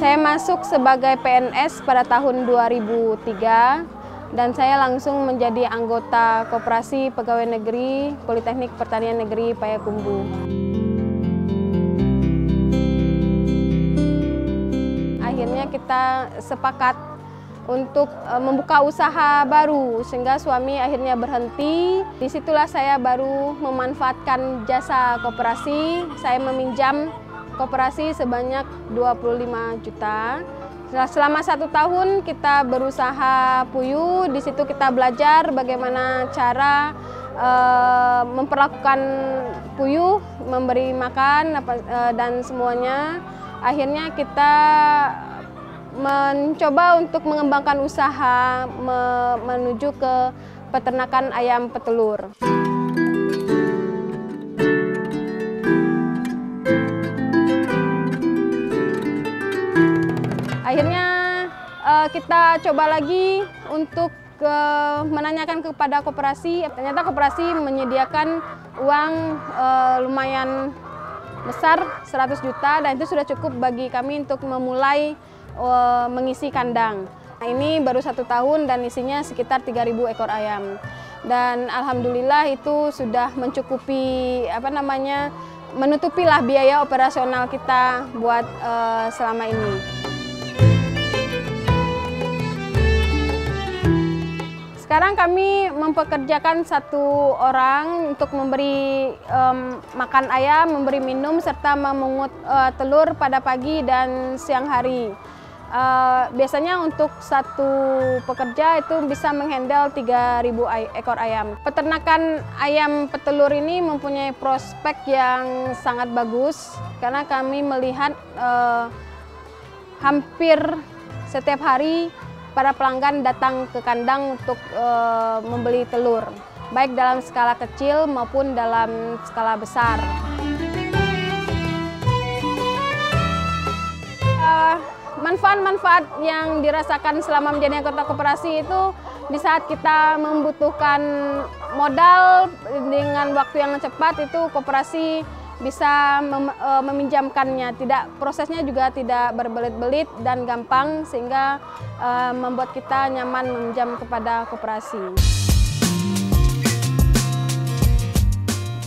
Saya masuk sebagai PNS pada tahun 2003 dan saya langsung menjadi anggota Koperasi Pegawai Negeri Politeknik Pertanian Negeri Payakumbuh. Akhirnya kita sepakat untuk membuka usaha baru, sehingga suami akhirnya berhenti. Disitulah saya baru memanfaatkan jasa koperasi. Saya meminjam koperasi sebanyak 25 juta. Selama 1 tahun kita berusaha puyuh. Di situ kita belajar bagaimana cara memperlakukan puyuh, memberi makan dan semuanya. Akhirnya kita mencoba untuk mengembangkan usaha menuju ke peternakan ayam petelur. Akhirnya kita coba lagi untuk menanyakan kepada koperasi. Ternyata koperasi menyediakan uang lumayan besar, 100 juta, dan itu sudah cukup bagi kami untuk memulai mengisi kandang. Nah, ini baru 1 tahun dan isinya sekitar 3.000 ekor ayam. Dan alhamdulillah itu sudah mencukupi menutupilah biaya operasional kita buat selama ini. Sekarang kami mempekerjakan 1 orang untuk memberi makan ayam, memberi minum, serta memungut telur pada pagi dan siang hari. Biasanya untuk 1 pekerja itu bisa menghandle 3.000 ekor ayam. Peternakan ayam petelur ini mempunyai prospek yang sangat bagus karena kami melihat hampir setiap hari para pelanggan datang ke kandang untuk membeli telur, baik dalam skala kecil maupun dalam skala besar. Manfaat-manfaat yang dirasakan selama menjadi anggota koperasi itu di saat kita membutuhkan modal dengan waktu yang cepat, itu koperasi bisa meminjamkannya. Prosesnya juga tidak berbelit-belit dan gampang, sehingga membuat kita nyaman meminjam kepada koperasi.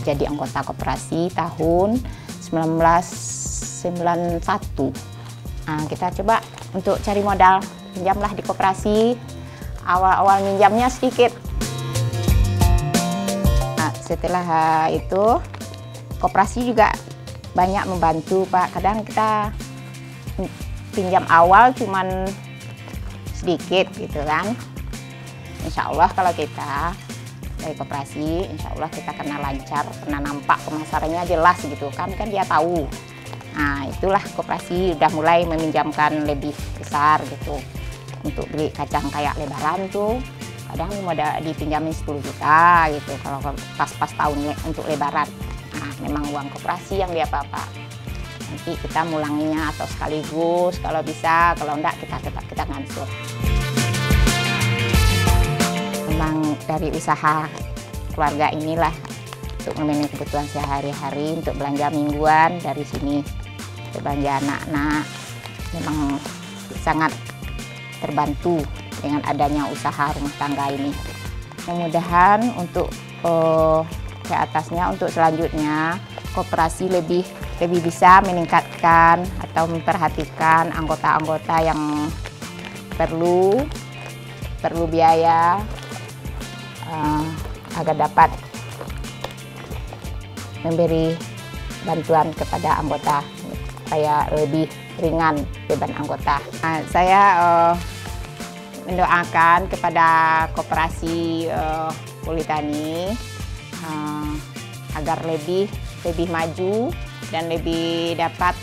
Jadi anggota koperasi tahun 1991. Nah, kita coba untuk cari modal, pinjamlah di koperasi. Awal-awal minjamnya sedikit. Nah, setelah itu koperasi juga banyak membantu, Pak. Kadang kita pinjam awal cuman sedikit gitu kan. Insya Allah kalau kita dari koperasi, insya Allah kita kena lancar, kena nampak pemasarannya jelas gitu kan dia tahu. Nah, itulah koperasi udah mulai meminjamkan lebih besar gitu. Untuk beli kacang kayak lebaran tuh kadang modal dipinjamin 10 juta gitu kalau pas tahun untuk lebaran. Nah, memang uang koperasi yang dia apa-apa. Nanti kita mulanginya atau sekaligus kalau bisa, kalau enggak kita ngansur. Memang dari usaha keluarga inilah untuk memenuhi kebutuhan sehari-hari, untuk belanja mingguan dari sini. Belanja anak-anak memang sangat terbantu dengan adanya usaha rumah tangga ini. Mudah-mudahan untuk ke atasnya, untuk selanjutnya koperasi lebih bisa meningkatkan atau memperhatikan anggota-anggota yang perlu biaya agar dapat memberi bantuan kepada anggota supaya lebih ringan beban anggota. Nah, saya mendoakan kepada koperasi Politani agar lebih maju dan lebih dapat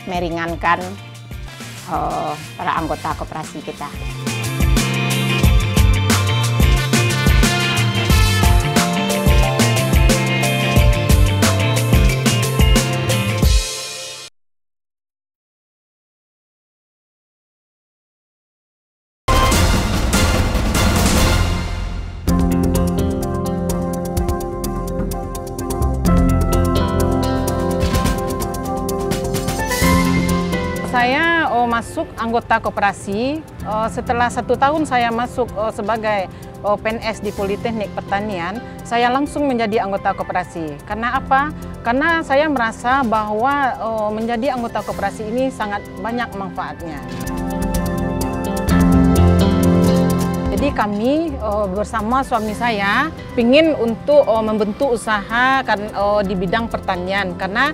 meringankan para anggota koperasi kita. Saya masuk anggota koperasi setelah 1 tahun saya masuk sebagai PNS di Politeknik Pertanian. Saya langsung menjadi anggota koperasi. Karena apa? Karena saya merasa bahwa menjadi anggota koperasi ini sangat banyak manfaatnya. Jadi kami bersama suami saya ingin untuk membentuk usaha di bidang pertanian, karena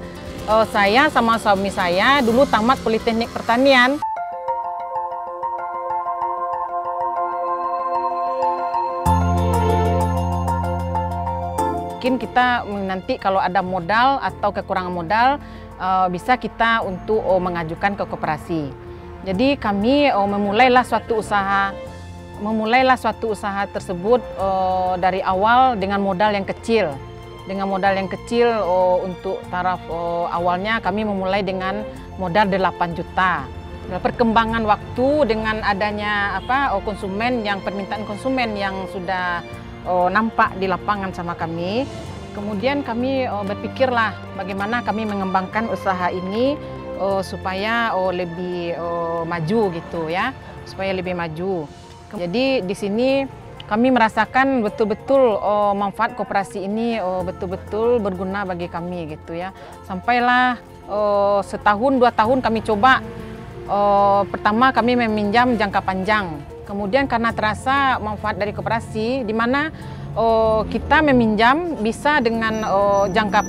saya sama suami saya dulu tamat Politeknik Pertanian. Mungkin kita nanti kalau ada modal atau kekurangan modal bisa kita untuk mengajukan ke koperasi. Jadi kami memulailah suatu usaha tersebut dari awal dengan modal yang kecil. Untuk taraf awalnya kami memulai dengan modal 8 juta. Perkembangan waktu dengan adanya permintaan konsumen yang sudah nampak di lapangan sama kami. Kemudian kami berpikirlah bagaimana kami mengembangkan usaha ini supaya lebih maju gitu ya, supaya lebih maju. Jadi di sini kami merasakan betul-betul manfaat koperasi ini betul-betul berguna bagi kami gitu ya. Sampailah 1 tahun 2 tahun kami coba. Pertama kami meminjam jangka panjang. Kemudian karena terasa manfaat dari koperasi, di mana kita meminjam bisa dengan jangka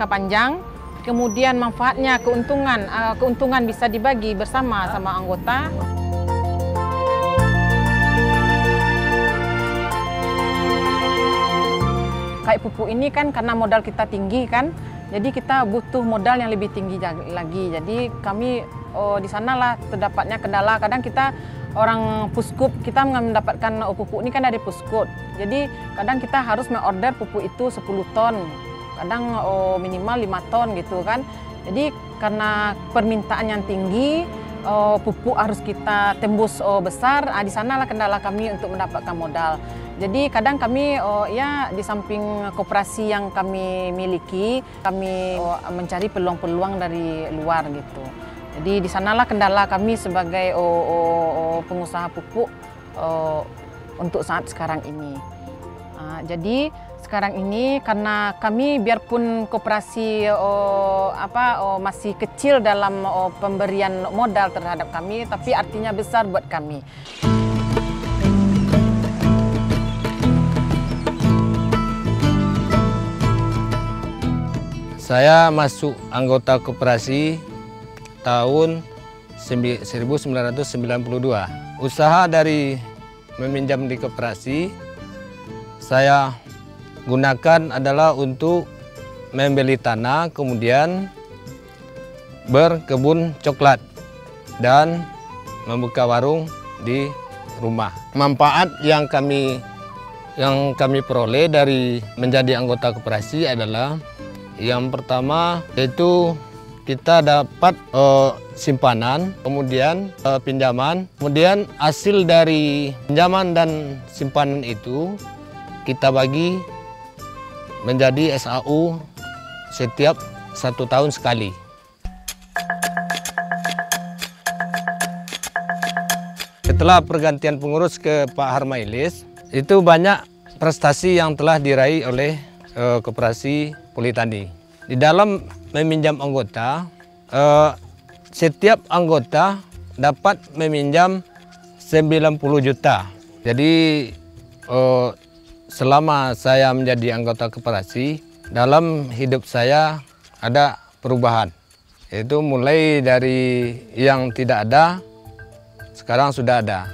panjang. Kemudian manfaatnya keuntungan bisa dibagi bersama sama anggota. Kayak pupuk ini kan karena modal kita tinggi kan, jadi kita butuh modal yang lebih tinggi lagi. Jadi kami di sanalah terdapatnya kendala. Kadang kita orang puskut, kita mendapatkan pupuk ini kan dari puskut. Jadi kadang kita harus mengorder pupuk itu 10 ton, kadang minimal 5 ton gitu kan. Jadi karena permintaan yang tinggi, pupuk harus kita tembus besar. Di sanalah kendala kami untuk mendapatkan modal. Jadi kadang kami di samping koperasi yang kami miliki, kami mencari peluang-peluang dari luar gitu. Jadi di sanalah kendala kami sebagai pengusaha pupuk untuk saat sekarang ini. Jadi sekarang ini karena kami biarpun koperasi masih kecil dalam pemberian modal terhadap kami, tapi artinya besar buat kami. Saya masuk anggota koperasi tahun 1992. Usaha dari meminjam di koperasi saya gunakan adalah untuk membeli tanah, kemudian berkebun coklat dan membuka warung di rumah. Manfaat yang kami peroleh dari menjadi anggota koperasi adalah yang pertama yaitu kita dapat simpanan, kemudian pinjaman, kemudian hasil dari pinjaman dan simpanan itu kita bagi menjadi SAU setiap 1 tahun sekali. Setelah pergantian pengurus ke Pak Harmailis, itu banyak prestasi yang telah diraih oleh koperasi Politani. Di dalam meminjam anggota, setiap anggota dapat meminjam 90 juta. Jadi selama saya menjadi anggota koperasi, dalam hidup saya ada perubahan. Yaitu mulai dari yang tidak ada, sekarang sudah ada.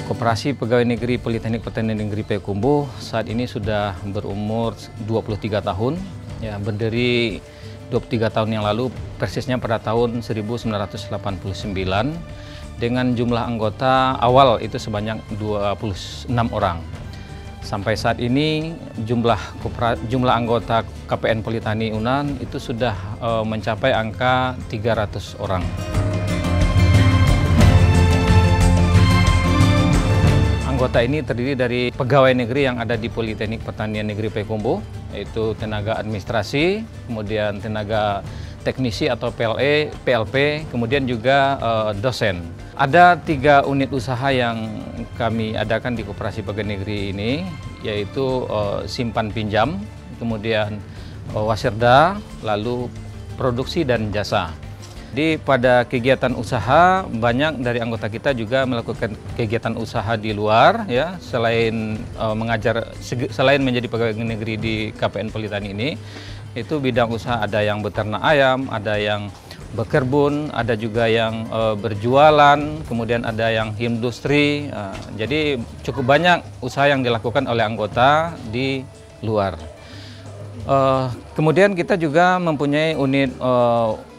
Koperasi Pegawai Negeri Politeknik Pertanian Negeri Payakumbuh saat ini sudah berumur 23 tahun. Ya, berdiri 23 tahun yang lalu, persisnya pada tahun 1989, dengan jumlah anggota awal itu sebanyak 26 orang. Sampai saat ini jumlah anggota KPN Politani Unan itu sudah mencapai angka 300 orang. Anggota ini terdiri dari pegawai negeri yang ada di Politeknik Pertanian Negeri Payakumbuh, yaitu tenaga administrasi, kemudian tenaga teknisi atau PLE, PLP, kemudian juga dosen. Ada 3 unit usaha yang kami adakan di Koperasi Pegawai Negeri ini, yaitu simpan pinjam, kemudian wasirda, lalu produksi dan jasa. Jadi pada kegiatan usaha, banyak dari anggota kita juga melakukan kegiatan usaha di luar, ya, selain selain menjadi pegawai negeri di KPN Politani ini, itu bidang usaha ada yang beternak ayam, ada yang berkebun, ada juga yang berjualan, kemudian ada yang industri. Jadi cukup banyak usaha yang dilakukan oleh anggota di luar. Kemudian kita juga mempunyai unit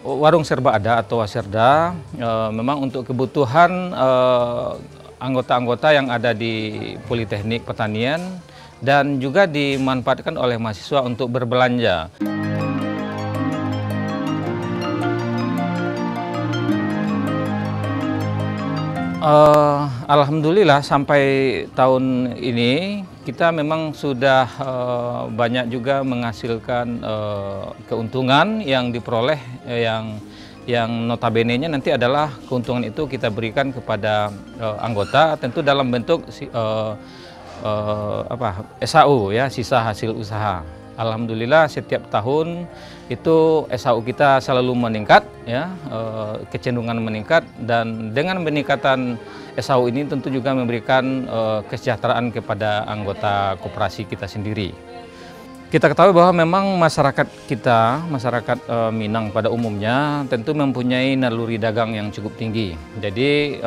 warung serba ada atau wasirda, memang untuk kebutuhan anggota-anggota yang ada di Politeknik Pertanian dan juga dimanfaatkan oleh mahasiswa untuk berbelanja. Alhamdulillah sampai tahun ini kita memang sudah banyak juga menghasilkan keuntungan yang diperoleh yang notabene-nya nanti adalah keuntungan itu kita berikan kepada anggota, tentu dalam bentuk SAU, ya, sisa hasil usaha. Alhamdulillah setiap tahun itu SAU kita selalu meningkat, ya, kecenderungan meningkat, dan dengan peningkatan SAU ini tentu juga memberikan kesejahteraan kepada anggota koperasi kita sendiri. Kita ketahui bahwa memang masyarakat kita, masyarakat Minang pada umumnya tentu mempunyai naluri dagang yang cukup tinggi. Jadi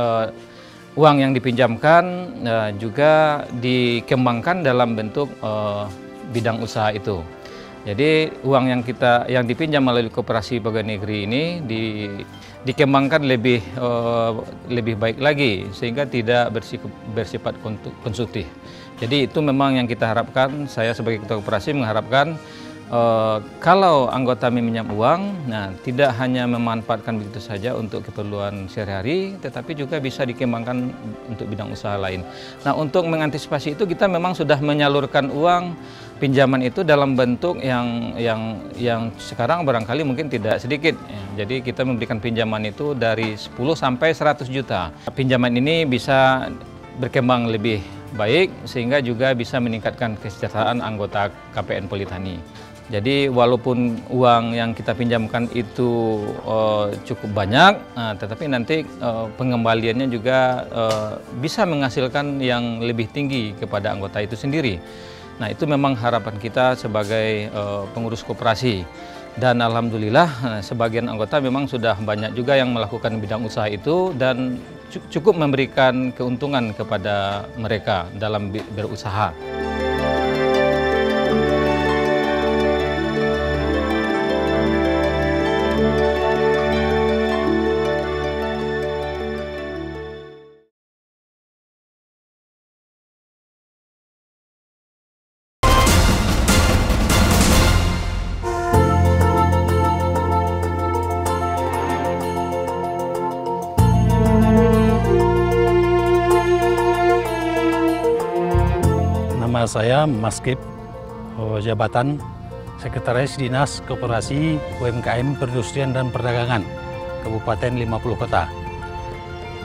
uang yang dipinjamkan juga dikembangkan dalam bentuk bidang usaha itu. Jadi uang yang dipinjam melalui Koperasi Pegawai Negeri ini dikembangkan lebih baik lagi sehingga tidak bersifat konsumtif. Jadi itu memang yang kita harapkan. Saya sebagai ketua koperasi mengharapkan kalau anggota meminjam uang, nah tidak hanya memanfaatkan begitu saja untuk keperluan sehari-hari, tetapi juga bisa dikembangkan untuk bidang usaha lain. Nah, untuk mengantisipasi itu kita memang sudah menyalurkan uang pinjaman itu dalam bentuk yang sekarang barangkali mungkin tidak sedikit. Jadi kita memberikan pinjaman itu dari 10 sampai 100 juta. Pinjaman ini bisa berkembang lebih baik sehingga juga bisa meningkatkan kesejahteraan anggota KPN Politani. Jadi walaupun uang yang kita pinjamkan itu cukup banyak, tetapi nanti pengembaliannya juga bisa menghasilkan yang lebih tinggi kepada anggota itu sendiri. Nah, itu memang harapan kita sebagai pengurus koperasi. Dan alhamdulillah sebagian anggota memang sudah banyak juga yang melakukan bidang usaha itu dan cukup memberikan keuntungan kepada mereka dalam berusaha. Nama saya Maskip, jabatan Sekretaris Dinas Koperasi UMKM Perindustrian dan Perdagangan Kabupaten 50 Kota.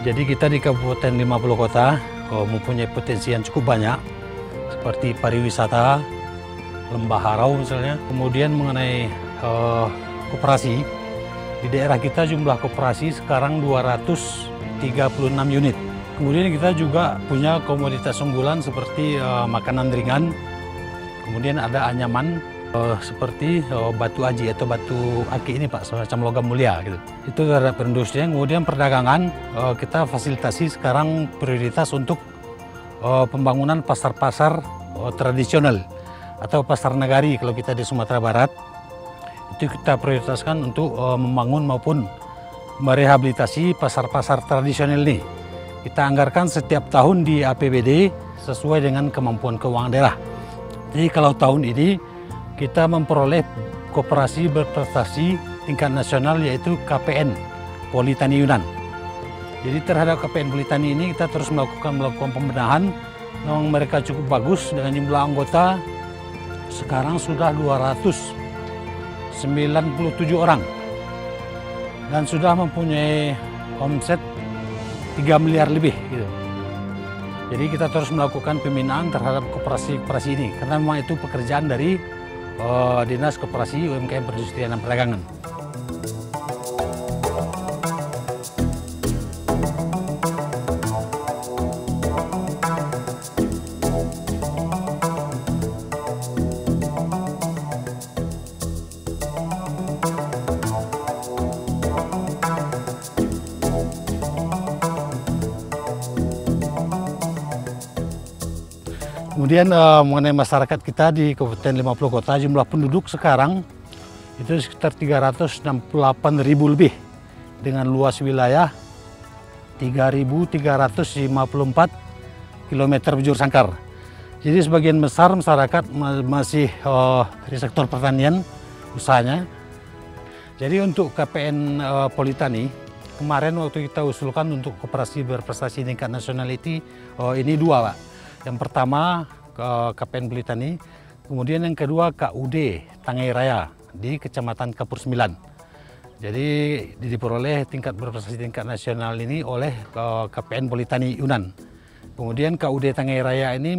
Jadi kita di Kabupaten 50 Kota mempunyai potensi yang cukup banyak seperti pariwisata, lembah harau misalnya. Kemudian mengenai koperasi, di daerah kita jumlah koperasi sekarang 236 unit. Kemudian kita juga punya komoditas unggulan seperti makanan ringan, kemudian ada anyaman seperti batu aji atau batu aki ini Pak, semacam logam mulia gitu. Itu terhadap perindustrian. Kemudian perdagangan kita fasilitasi sekarang prioritas untuk pembangunan pasar-pasar tradisional atau pasar nagari kalau kita di Sumatera Barat. Itu kita prioritaskan untuk membangun maupun merehabilitasi pasar-pasar tradisional ini. Kita anggarkan setiap tahun di APBD sesuai dengan kemampuan keuangan daerah. Jadi kalau tahun ini kita memperoleh koperasi berprestasi tingkat nasional yaitu KPN Politani Yunan. Jadi terhadap KPN Politani ini kita terus melakukan pembenahan. Memang mereka cukup bagus dengan jumlah anggota sekarang sudah 297 orang dan sudah mempunyai omset 3 miliar lebih gitu. Jadi kita terus melakukan pembinaan terhadap koperasi-koperasi ini karena memang itu pekerjaan dari Dinas Koperasi UMKM Perindustrian dan Perdagangan. Kemudian mengenai masyarakat kita di Kabupaten 50 Kota, jumlah penduduk sekarang itu sekitar 368.000 lebih dengan luas wilayah 3.354 km bujur sangkar. Jadi sebagian besar masyarakat masih dari sektor pertanian usahanya. Jadi untuk KPN Politani kemarin waktu kita usulkan untuk koperasi berprestasi tingkat nasional ini dua, Pak. Yang pertama KPN Politani, kemudian yang kedua KUD Tangai Raya di Kecamatan Kapur 9. Jadi diperoleh tingkat berprestasi tingkat nasional ini oleh KPN Politani Yunan. Kemudian KUD Tangai Raya ini